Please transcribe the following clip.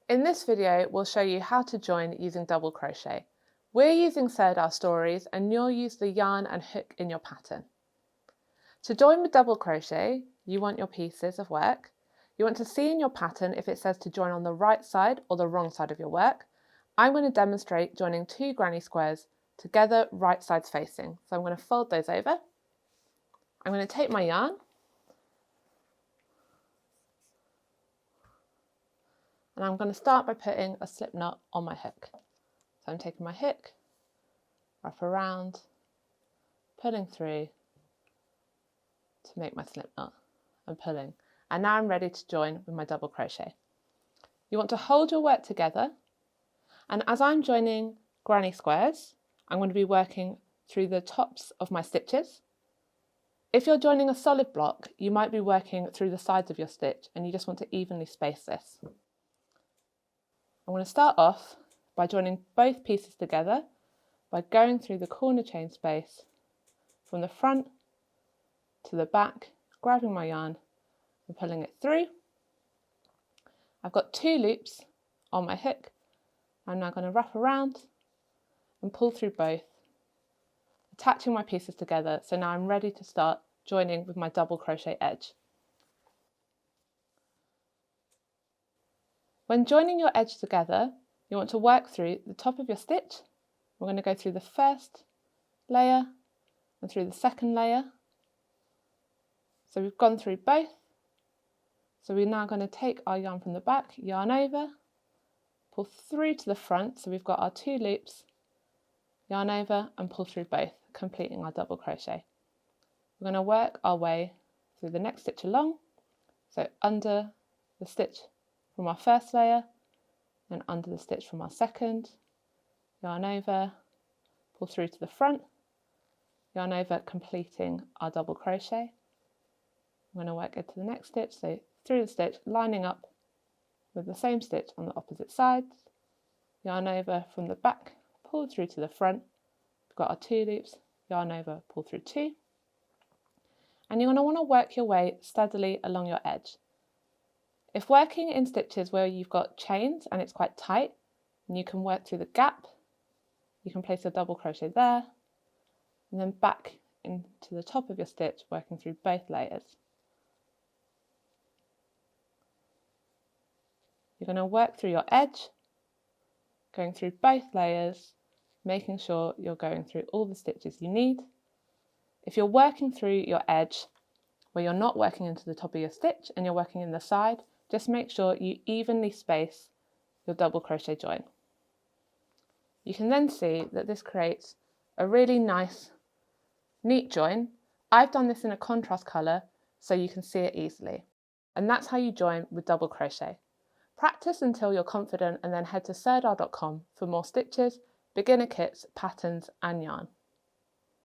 In this video, we'll show you how to join using double crochet. We're using Third Our Stories and you'll use the yarn and hook in your pattern. To join with double crochet, you want your pieces of work. You want to see in your pattern if it says to join on the right side or the wrong side of your work. I'm going to demonstrate joining two granny squares together, right sides facing. So I'm going to fold those over. I'm going to take my yarn and I'm going to start by putting a slip knot on my hook. So I'm taking my hook, wrap around, pulling through to make my slip knot and pulling. And now I'm ready to join with my double crochet. You want to hold your work together, and as I'm joining granny squares, I'm going to be working through the tops of my stitches. If you're joining a solid block, you might be working through the sides of your stitch and you just want to evenly space this. I'm going to start off by joining both pieces together by going through the corner chain space from the front to the back, grabbing my yarn and pulling it through. I've got two loops on my hook. I'm now going to wrap around and pull through both, attaching my pieces together. So now I'm ready to start joining with my double crochet edge. When joining your edge together, you want to work through the top of your stitch. We're going to go through the first layer and through the second layer. So we've gone through both. So we're now going to take our yarn from the back, yarn over, pull through to the front. So we've got our two loops, yarn over and pull through both, completing our double crochet. We're going to work our way through the next stitch along. So under the stitch from our first layer, then under the stitch from our second, yarn over, pull through to the front, yarn over, completing our double crochet. I'm going to work into the next stitch, so through the stitch, lining up with the same stitch on the opposite sides, yarn over from the back, pull through to the front. We've got our two loops, yarn over, pull through two, and you're going to want to work your way steadily along your edge. If working in stitches where you've got chains and it's quite tight, and you can work through the gap, you can place a double crochet there, and then back into the top of your stitch, working through both layers. You're going to work through your edge, going through both layers, making sure you're going through all the stitches you need. If you're working through your edge where you're not working into the top of your stitch and you're working in the side, just make sure you evenly space your double crochet join. You can then see that this creates a really nice, neat join. I've done this in a contrast colour so you can see it easily. And that's how you join with double crochet. Practice until you're confident and then head to thirdour.com for more stitches, beginner kits, patterns and yarn.